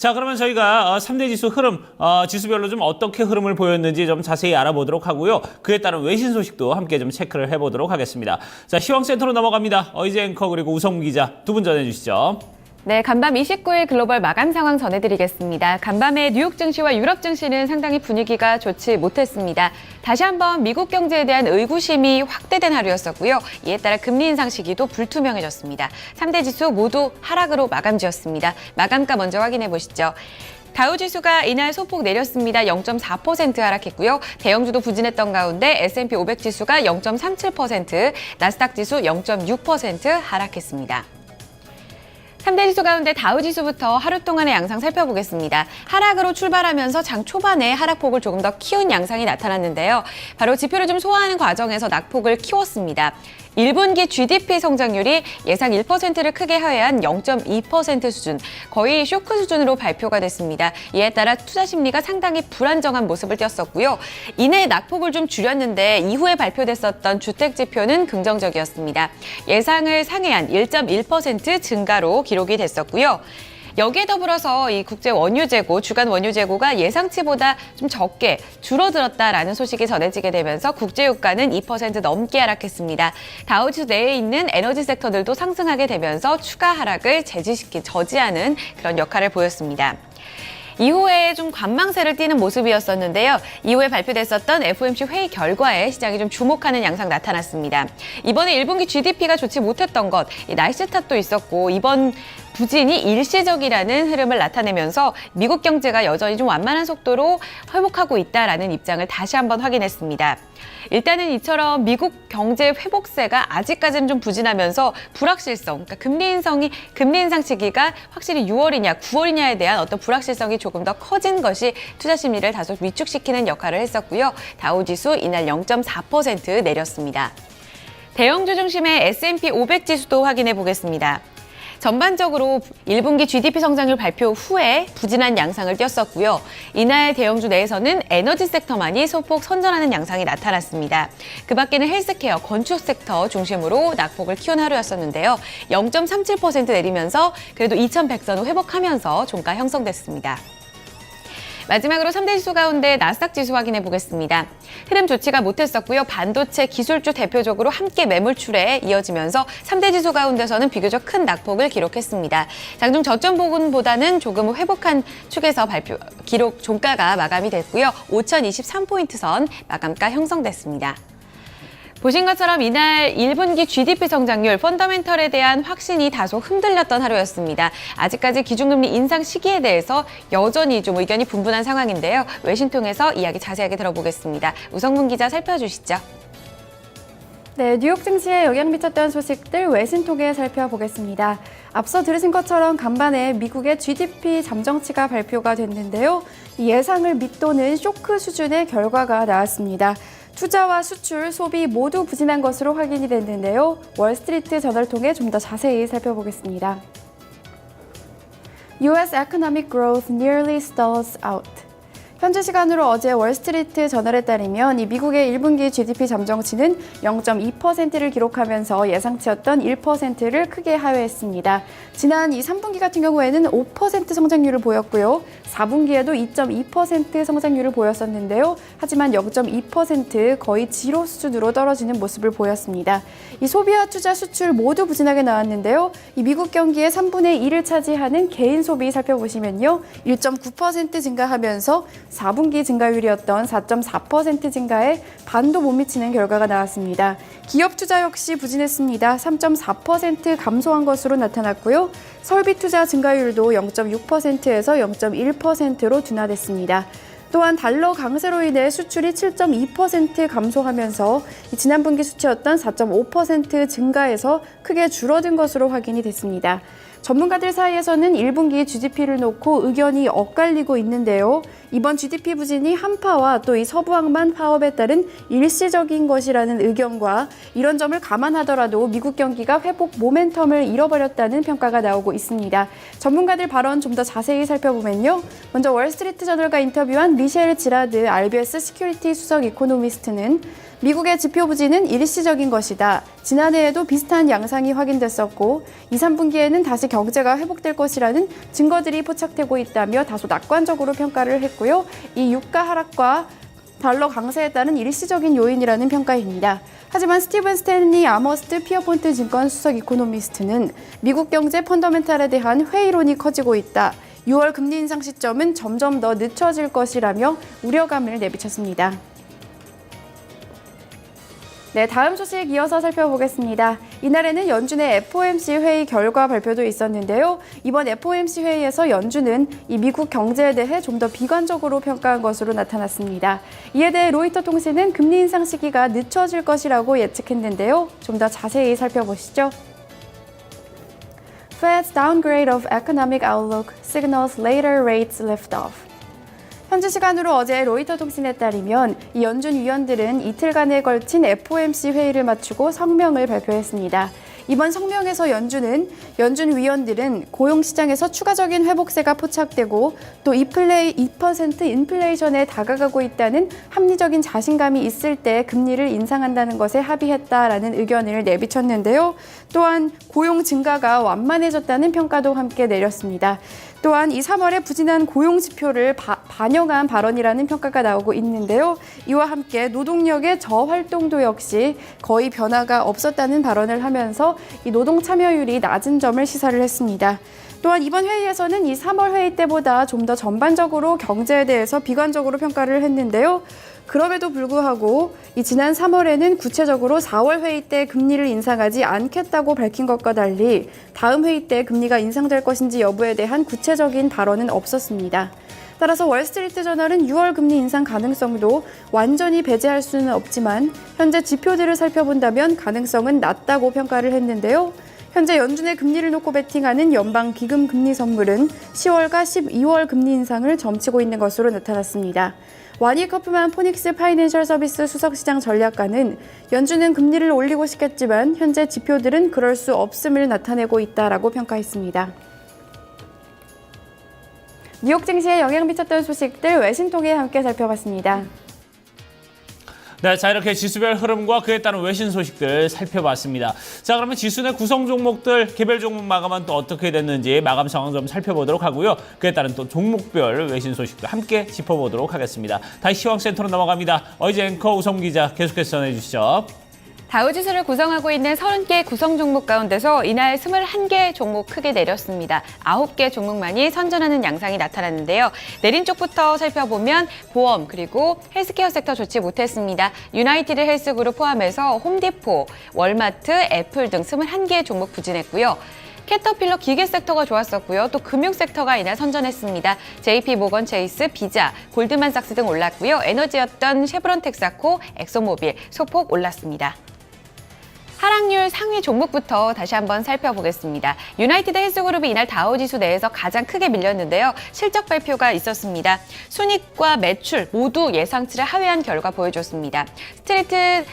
자, 그러면 저희가 3대 지수 흐름, 지수별로 좀 어떻게 흐름을 보였는지 좀 자세히 알아보도록 하고요. 그에 따른 외신 소식도 함께 좀 체크를 해보도록 하겠습니다. 자, 시황센터로 넘어갑니다. 어이제 앵커 그리고 우성무 기자 두 분 전해주시죠. 네, 간밤 29일 글로벌 마감 상황 전해드리겠습니다. 간밤에 뉴욕 증시와 유럽 증시는 상당히 분위기가 좋지 못했습니다. 다시 한번 미국 경제에 대한 의구심이 확대된 하루였었고요. 이에 따라 금리 인상 시기도 불투명해졌습니다. 3대 지수 모두 하락으로 마감 지었습니다. 마감가 먼저 확인해 보시죠. 다우지수가 이날 소폭 내렸습니다. 0.4% 하락했고요. 대형주도 부진했던 가운데 S&P 500 지수가 0.37%, 나스닥 지수 0.6% 하락했습니다. 3대 지수 가운데 다우지수부터 하루 동안의 양상 살펴보겠습니다. 하락으로 출발하면서 장 초반에 하락폭을 조금 더 키운 양상이 나타났는데요. 바로 지표를 좀 소화하는 과정에서 낙폭을 키웠습니다. 1분기 GDP 성장률이 예상 1%를 크게 하회한 0.2% 수준, 거의 쇼크 수준으로 발표가 됐습니다. 이에 따라 투자 심리가 상당히 불안정한 모습을 띄었었고요. 이내 낙폭을 좀 줄였는데 이후에 발표됐었던 주택 지표는 긍정적이었습니다. 예상을 상회한 1.1% 증가로 기록이 됐었고요. 여기에 더불어서 이 국제 원유 재고, 주간 원유 재고가 예상치보다 좀 적게 줄어들었다라는 소식이 전해지게 되면서 국제 유가는 2% 넘게 하락했습니다. 다우지수 내에 있는 에너지 섹터들도 상승하게 되면서 추가 하락을 저지하는 그런 역할을 보였습니다. 이후에 좀 관망세를 띠는 모습이었었는데요. 이후에 발표됐었던 FOMC 회의 결과에 시장이 좀 주목하는 양상 나타났습니다. 이번에 1분기 GDP가 좋지 못했던 것, 날씨 탓도 있었고 이번 부진이 일시적이라는 흐름을 나타내면서 미국 경제가 여전히 좀 완만한 속도로 회복하고 있다라는 입장을 다시 한번 확인했습니다. 일단은 이처럼 미국 경제 회복세가 아직까지는 좀 부진하면서 불확실성, 그러니까 금리 인상 시기가 확실히 6월이냐 9월이냐에 대한 어떤 불확실성이 조금 더 커진 것이 투자 심리를 다소 위축시키는 역할을 했었고요. 다우지수 이날 0.4% 내렸습니다. 대형주 중심의 S&P 500 지수도 확인해 보겠습니다. 전반적으로 1분기 GDP 성장률 발표 후에 부진한 양상을 띄었었고요. 이날 대형주 내에서는 에너지 섹터만이 소폭 선전하는 양상이 나타났습니다. 그 밖에는 헬스케어, 건축 섹터 중심으로 낙폭을 키운 하루였었는데요. 0.37% 내리면서 그래도 2100선을 회복하면서 종가 형성됐습니다. 마지막으로 3대 지수 가운데 나스닥 지수 확인해 보겠습니다. 흐름 좋지가 못했었고요. 반도체 기술주 대표적으로 함께 매물출에 이어지면서 3대 지수 가운데서는 비교적 큰 낙폭을 기록했습니다. 장중 저점 부분보다는 조금 회복한 축에서 종가가 마감이 됐고요. 5023포인트 선 마감가 형성됐습니다. 보신 것처럼 이날 1분기 GDP 성장률, 펀더멘털에 대한 확신이 다소 흔들렸던 하루였습니다. 아직까지 기준금리 인상 시기에 대해서 여전히 좀 의견이 분분한 상황인데요. 외신 통해서 이야기 자세하게 들어보겠습니다. 우성문 기자 살펴주시죠. 네, 뉴욕 증시에 영향 미쳤던 소식들 외신 통해 살펴보겠습니다. 앞서 들으신 것처럼 간밤에 미국의 GDP 잠정치가 발표가 됐는데요. 이 예상을 밑도는 쇼크 수준의 결과가 나왔습니다. 투자와 수출, 소비 모두 부진한 것으로 확인이 됐는데요. 월스트리트 저널을 통해 좀 더 자세히 살펴보겠습니다. US economic growth nearly stalls out. 현지 시간으로 어제 월스트리트 저널에 따르면 이 미국의 1분기 GDP 잠정치는 0.2%를 기록하면서 예상치였던 1%를 크게 하회했습니다. 지난 이 3분기 같은 경우에는 5% 성장률을 보였고요. 4분기에도 2.2% 성장률을 보였었는데요. 하지만 0.2% 거의 지로 수준으로 떨어지는 모습을 보였습니다. 이 소비와 투자, 수출 모두 부진하게 나왔는데요. 이 미국 경기의 3분의 1을 차지하는 개인 소비 살펴보시면요. 1.9% 증가하면서 4분기 증가율이었던 4.4% 증가에 반도 못 미치는 결과가 나왔습니다. 기업 투자 역시 부진했습니다. 3.4% 감소한 것으로 나타났고요. 설비 투자 증가율도 0.6%에서 0.1%로 둔화됐습니다. 또한 달러 강세로 인해 수출이 7.2% 감소하면서 지난 분기 수치였던 4.5% 증가해서 크게 줄어든 것으로 확인이 됐습니다. 전문가들 사이에서는 1분기 GDP를 놓고 의견이 엇갈리고 있는데요. 이번 GDP 부진이 한파와 또 이 서부항만 파업에 따른 일시적인 것이라는 의견과 이런 점을 감안하더라도 미국 경기가 회복 모멘텀을 잃어버렸다는 평가가 나오고 있습니다. 전문가들 발언 좀 더 자세히 살펴보면요. 먼저 월스트리트 저널과 인터뷰한 미셸 지라드 RBS 시큐리티 수석 이코노미스트는 미국의 지표 부진은 일시적인 것이다. 지난해에도 비슷한 양상이 확인됐었고 2, 3분기에는 다시 경제가 회복될 것이라는 증거들이 포착되고 있다며 다소 낙관적으로 평가를 했고요. 이 유가 하락과 달러 강세에 따른 일시적인 요인이라는 평가입니다. 하지만 스티븐 스탠리 아머스트 피어폰트 증권 수석 이코노미스트는 미국 경제 펀더멘탈에 대한 회의론이 커지고 있다. 6월 금리 인상 시점은 점점 더 늦춰질 것이라며 우려감을 내비쳤습니다. 네, 다음 소식 이어서 살펴보겠습니다. 이날에는 연준의 FOMC 회의 결과 발표도 있었는데요. 이번 FOMC 회의에서 연준은 이 미국 경제에 대해 좀 더 비관적으로 평가한 것으로 나타났습니다. 이에 대해 로이터 통신은 금리 인상 시기가 늦춰질 것이라고 예측했는데요. 좀 더 자세히 살펴보시죠. Fed's downgrade of economic outlook signals later rates lift off. 현지 시간으로 어제 로이터 통신에 따르면 이 연준 위원들은 이틀간에 걸친 FOMC 회의를 마치고 성명을 발표했습니다. 이번 성명에서 연준 위원들은 고용시장에서 추가적인 회복세가 포착되고 또 2% 인플레이션에 다가가고 있다는 합리적인 자신감이 있을 때 금리를 인상한다는 것에 합의했다라는 의견을 내비쳤는데요. 또한 고용 증가가 완만해졌다는 평가도 함께 내렸습니다. 또한 이 3월의 부진한 고용 지표를 반영한 발언이라는 평가가 나오고 있는데요. 이와 함께 노동력의 저활동도 역시 거의 변화가 없었다는 발언을 하면서 이 노동 참여율이 낮은 점을 시사를 했습니다. 또한 이번 회의에서는 이 3월 회의 때보다 좀 더 전반적으로 경제에 대해서 비관적으로 평가를 했는데요. 그럼에도 불구하고 이 지난 3월에는 구체적으로 4월 회의 때 금리를 인상하지 않겠다고 밝힌 것과 달리 다음 회의 때 금리가 인상될 것인지 여부에 대한 구체적인 발언은 없었습니다. 따라서 월스트리트 저널은 6월 금리 인상 가능성도 완전히 배제할 수는 없지만 현재 지표들을 살펴본다면 가능성은 낮다고 평가를 했는데요. 현재 연준의 금리를 놓고 베팅하는 연방 기금 금리 선물은 10월과 12월 금리 인상을 점치고 있는 것으로 나타났습니다. 와니 커프만 포닉스 파이낸셜 서비스 수석시장 전략가는 연준은 금리를 올리고 싶겠지만 현재 지표들은 그럴 수 없음을 나타내고 있다라고 평가했습니다. 뉴욕 증시에 영향 미쳤던 소식들 외신 통해 함께 살펴봤습니다. 네, 자 이렇게 지수별 흐름과 그에 따른 외신 소식들 살펴봤습니다. 자 그러면 지수 내 구성 종목들 개별 종목 마감은 또 어떻게 됐는지 마감 상황 좀 살펴보도록 하고요. 그에 따른 또 종목별 외신 소식도 함께 짚어보도록 하겠습니다. 다시 시황센터로 넘어갑니다. 어이즈 앵커 우성 기자 계속해서 전해주시죠. 다우지수를 구성하고 있는 30개 구성 종목 가운데서 이날 21개 종목 크게 내렸습니다. 9개 종목만이 선전하는 양상이 나타났는데요. 내린 쪽부터 살펴보면 보험 그리고 헬스케어 섹터 좋지 못했습니다. 유나이티드 헬스그룹 포함해서 홈디포, 월마트, 애플 등 21개 종목 부진했고요. 캐터필러 기계 섹터가 좋았었고요. 또 금융 섹터가 이날 선전했습니다. JP 모건 체이스, 비자, 골드만삭스 등 올랐고요. 에너지였던 쉐브론 텍사코, 엑소모빌 소폭 올랐습니다. 하락률 상위 종목부터 다시 한번 살펴보겠습니다. 유나이티드 헬스그룹이 이날 다우지수 내에서 가장 크게 밀렸는데요. 실적 발표가 있었습니다. 순이익과 매출 모두 예상치를 하회한 결과 보여줬습니다. 스트리트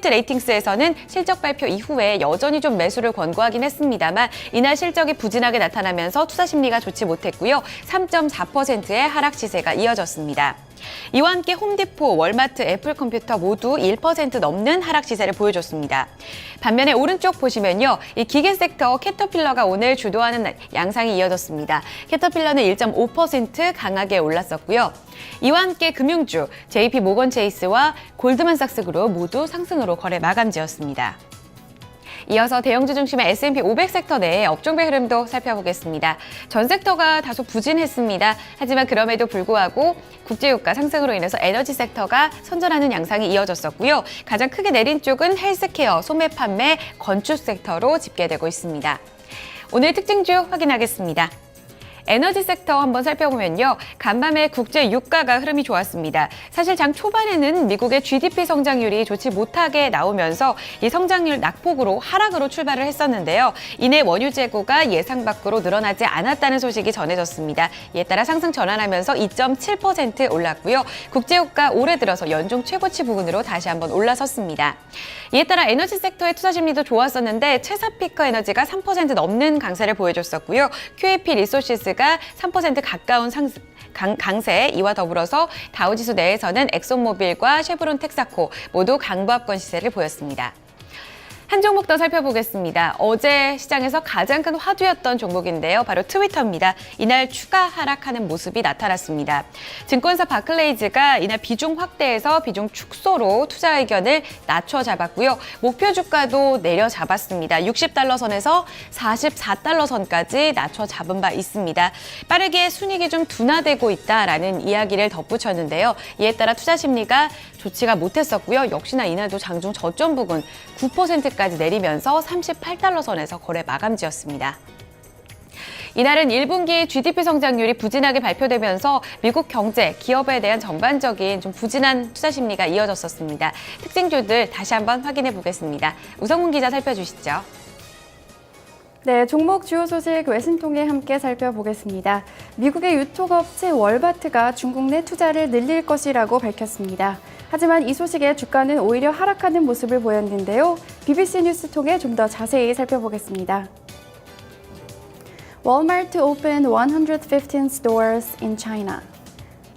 레이팅스에서는 실적 발표 이후에 여전히 좀 매수를 권고하긴 했습니다만 이날 실적이 부진하게 나타나면서 투자 심리가 좋지 못했고요. 3.4%의 하락 시세가 이어졌습니다. 이와 함께 홈디포, 월마트, 애플컴퓨터 모두 1% 넘는 하락 시세를 보여줬습니다. 반면에 오른쪽 보시면요. 이 기계 섹터 캐터필러가 오늘 주도하는 양상이 이어졌습니다. 캐터필러는 1.5% 강하게 올랐었고요. 이와 함께 금융주, JP 모건 체이스와 골드만삭스 그룹 모두 상승으로 거래 마감지었습니다. 이어서 대형주 중심의 S&P 500 섹터 내의 업종별 흐름도 살펴보겠습니다. 전 섹터가 다소 부진했습니다. 하지만 그럼에도 불구하고 국제유가 상승으로 인해서 에너지 섹터가 선전하는 양상이 이어졌었고요. 가장 크게 내린 쪽은 헬스케어, 소매 판매, 건축 섹터로 집계되고 있습니다. 오늘 특징주 확인하겠습니다. 에너지 섹터 한번 살펴보면요. 간밤에 국제 유가가 흐름이 좋았습니다. 사실 장 초반에는 미국의 GDP 성장률이 좋지 못하게 나오면서 이 성장률 낙폭으로 하락으로 출발을 했었는데요. 이내 원유 재고가 예상 밖으로 늘어나지 않았다는 소식이 전해졌습니다. 이에 따라 상승 전환하면서 2.7% 올랐고요. 국제유가 올해 들어서 연중 최고치 부근으로 다시 한번 올라섰습니다. 이에 따라 에너지 섹터의 투자 심리도 좋았었는데 체사피커 에너지가 3% 넘는 강세를 보여줬었고요. QAP 리소시스가 3% 가까운 강세, 이와 더불어서 다우지수 내에서는 엑손모빌과 쉐브론 텍사코 모두 강보합권 시세를 보였습니다. 한 종목 더 살펴보겠습니다. 어제 시장에서 가장 큰 화두였던 종목인데요. 바로 트위터입니다. 이날 추가 하락하는 모습이 나타났습니다. 증권사 바클레이즈가 이날 비중 확대에서 비중 축소로 투자 의견을 낮춰 잡았고요. 목표 주가도 내려 잡았습니다. 60달러 선에서 44달러 선까지 낮춰 잡은 바 있습니다. 빠르게 순이익이 좀 둔화되고 있다라는 이야기를 덧붙였는데요. 이에 따라 투자 심리가 좋지가 못했었고요. 역시나 이날도 장중 저점 부근 9%까지 내리면서 38달러 선에서 거래 마감지었습니다. 이날은 1분기 GDP 성장률이 부진하게 발표되면서 미국 경제, 기업에 대한 전반적인 좀 부진한 투자 심리가 이어졌었습니다. 특징주들 다시 한번 확인해 보겠습니다. 우성문 기자 살펴주시죠. 네, 종목 주요 소식 외신 통해 함께 살펴보겠습니다. 미국의 유통업체 월마트가 중국 내 투자를 늘릴 것이라고 밝혔습니다. 하지만 이 소식에 주가는 오히려 하락하는 모습을 보였는데요. BBC 뉴스 통해 좀 더 자세히 살펴보겠습니다. Walmart opened 115 stores in China.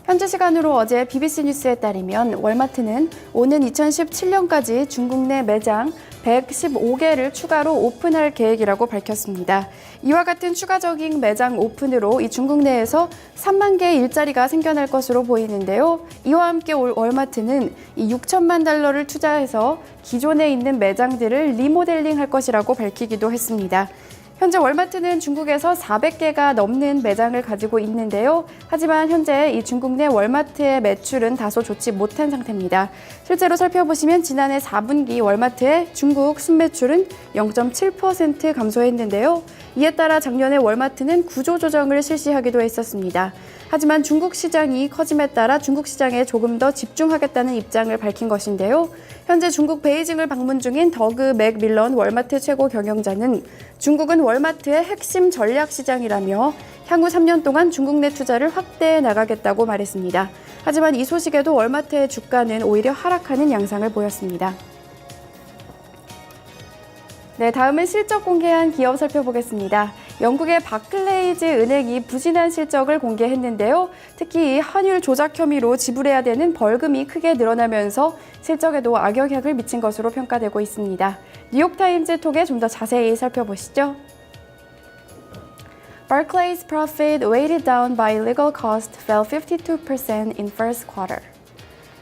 현지 시간으로 어제 BBC 뉴스에 따르면 월마트는 오는 2017년까지 중국 내 매장 115개를 추가로 오픈할 계획이라고 밝혔습니다. 이와 같은 추가적인 매장 오픈으로 이 중국 내에서 3만 개의 일자리가 생겨날 것으로 보이는데요. 이와 함께 월마트는 이 6천만 달러를 투자해서 기존에 있는 매장들을 리모델링할 것이라고 밝히기도 했습니다. 현재 월마트는 중국에서 400개가 넘는 매장을 가지고 있는데요. 하지만 현재 이 중국 내 월마트의 매출은 다소 좋지 못한 상태입니다. 실제로 살펴보시면 지난해 4분기 월마트의 중국 순매출은 0.7% 감소했는데요. 이에 따라 작년에 월마트는 구조조정을 실시하기도 했었습니다. 하지만 중국 시장이 커짐에 따라 중국 시장에 조금 더 집중하겠다는 입장을 밝힌 것인데요. 현재 중국 베이징을 방문 중인 더그 맥밀런 월마트 최고 경영자는 중국은 월마트의 핵심 전략 시장이라며 향후 3년 동안 중국 내 투자를 확대해 나가겠다고 말했습니다. 하지만 이 소식에도 월마트의 주가는 오히려 하락하는 양상을 보였습니다. 네, 다음은 실적 공개한 기업 살펴보겠습니다. 영국의 바클레이즈 은행이 부진한 실적을 공개했는데요. 특히 환율 조작 혐의로 지불해야 되는 벌금이 크게 늘어나면서 실적에도 악영향을 미친 것으로 평가되고 있습니다. 뉴욕타임즈 통해 좀 더 자세히 살펴보시죠. Barclays profit weighted down by legal cost fell 52% in first quarter.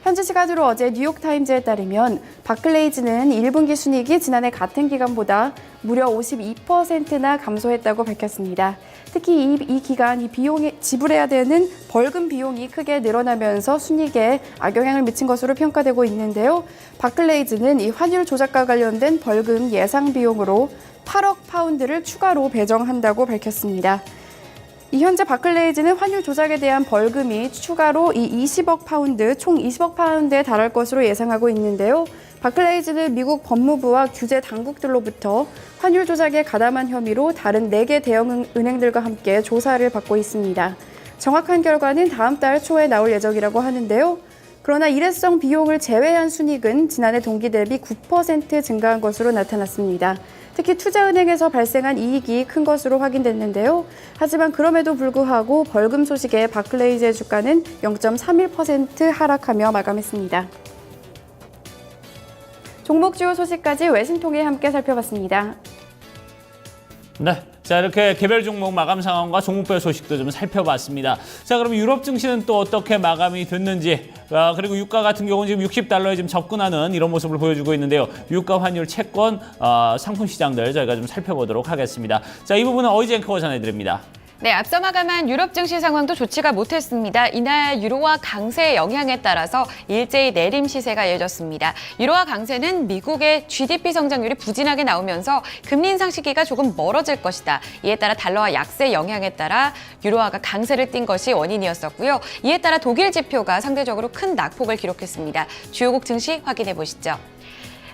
현지 시간으로 어제 뉴욕타임즈에 따르면 바클레이즈는 1분기 순이익이 지난해 같은 기간보다 무려 52%나 감소했다고 밝혔습니다. 특히 이 기간 비용에 지불해야 되는 벌금 비용이 크게 늘어나면서 순이익에 악영향을 미친 것으로 평가되고 있는데요. 바클레이즈는 이 환율 조작과 관련된 벌금 예상 비용으로 8억 파운드를 추가로 배정한다고 밝혔습니다. 현재 바클레이즈는 환율 조작에 대한 벌금이 추가로 20억 파운드, 총 20억 파운드에 달할 것으로 예상하고 있는데요. 바클레이즈는 미국 법무부와 규제 당국들로부터 환율 조작에 가담한 혐의로 다른 4개 대형 은행들과 함께 조사를 받고 있습니다. 정확한 결과는 다음 달 초에 나올 예정이라고 하는데요. 그러나 일회성 비용을 제외한 순이익은 지난해 동기 대비 9% 증가한 것으로 나타났습니다. 특히 투자은행에서 발생한 이익이 큰 것으로 확인됐는데요. 하지만 그럼에도 불구하고 벌금 소식에 바클레이즈의 주가는 0.31% 하락하며 마감했습니다. 종목 주요 소식까지 외신 통해 함께 살펴봤습니다. 네. 자, 이렇게 개별 종목 마감 상황과 종목별 소식도 좀 살펴봤습니다. 자, 그럼 유럽 증시는 또 어떻게 마감이 됐는지, 그리고 유가 같은 경우는 지금 60달러에 지금 접근하는 이런 모습을 보여주고 있는데요. 유가 환율 채권, 상품 시장들 저희가 좀 살펴보도록 하겠습니다. 자, 이 부분은 어이지 앵커가 전해드립니다. 네, 앞서 마감한 유럽 증시 상황도 좋지가 못했습니다. 이날 유로화 강세의 영향에 따라서 일제히 내림 시세가 이어졌습니다. 유로화 강세는 미국의 GDP 성장률이 부진하게 나오면서 금리 인상 시기가 조금 멀어질 것이다. 이에 따라 달러화 약세 영향에 따라 유로화가 강세를 띈 것이 원인이었었고요. 이에 따라 독일 지표가 상대적으로 큰 낙폭을 기록했습니다. 주요국 증시 확인해 보시죠.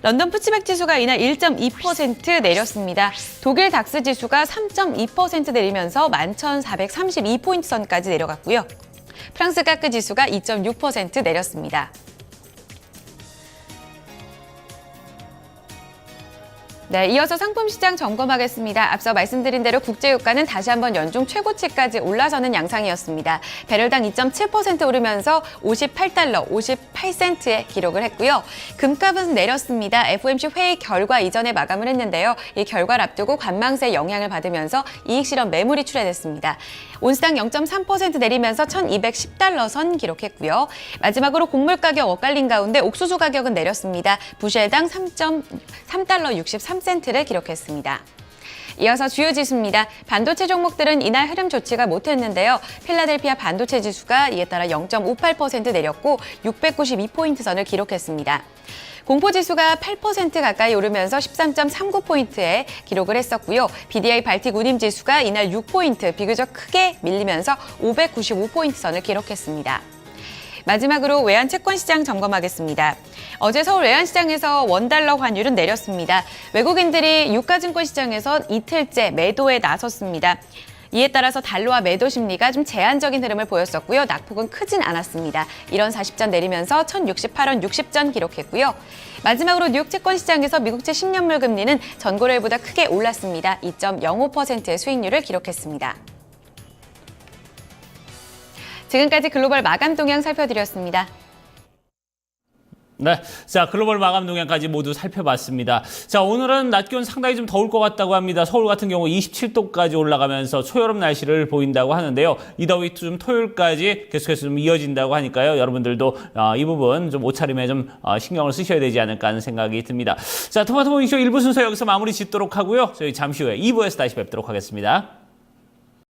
런던 푸치백 지수가 이날 1.2% 내렸습니다. 독일 닥스 지수가 3.2% 내리면서 11,432포인트 선까지 내려갔고요. 프랑스 까크 지수가 2.6% 내렸습니다. 네, 이어서 상품 시장 점검하겠습니다. 앞서 말씀드린 대로 국제유가는 다시 한번 연중 최고치까지 올라서는 양상이었습니다. 배럴당 2.7% 오르면서 58달러 58센트에 기록을 했고요. 금값은 내렸습니다. FOMC 회의 결과 이전에 마감을 했는데요. 이 결과를 앞두고 관망세의 영향을 받으면서 이익 실현 매물이 출회됐습니다. 온스당 0.3% 내리면서 1210달러 선 기록했고요. 마지막으로 곡물 가격 엇갈린 가운데 옥수수 가격은 내렸습니다. 부실당 3.3달러 63센트를 기록했습니다. 이어서 주요 지수입니다. 반도체 종목들은 이날 흐름 좋지가 못했는데요. 필라델피아 반도체 지수가 이에 따라 0.58% 내렸고 692포인트 선을 기록했습니다. 공포지수가 8% 가까이 오르면서 13.39포인트에 기록을 했었고요. BDI 발틱 운임지수가 이날 6포인트 비교적 크게 밀리면서 595포인트 선을 기록했습니다. 마지막으로 외환 채권 시장 점검하겠습니다. 어제 서울 외환시장에서 원달러 환율은 내렸습니다. 외국인들이 유가증권 시장에서 이틀째 매도에 나섰습니다. 이에 따라서 달러와 매도 심리가 좀 제한적인 흐름을 보였었고요. 낙폭은 크진 않았습니다. 이런 40전 내리면서 1068원 60전 기록했고요. 마지막으로 뉴욕 채권 시장에서 미국채 10년물 금리는 전고래보다 크게 올랐습니다. 2.05%의 수익률을 기록했습니다. 지금까지 글로벌 마감 동향 살펴드렸습니다. 네, 자 글로벌 마감 동향까지 모두 살펴봤습니다. 자 오늘은 낮 기온 상당히 좀 더울 것 같다고 합니다. 서울 같은 경우 27도까지 올라가면서 초여름 날씨를 보인다고 하는데요. 이 더위 좀 토요일까지 계속해서 좀 이어진다고 하니까요. 여러분들도 이 부분 좀 옷차림에 좀 신경을 쓰셔야 되지 않을까 하는 생각이 듭니다. 자 토마토 모닝쇼 1부 순서 여기서 마무리 짓도록 하고요. 저희 잠시 후에 2부에서 다시 뵙도록 하겠습니다.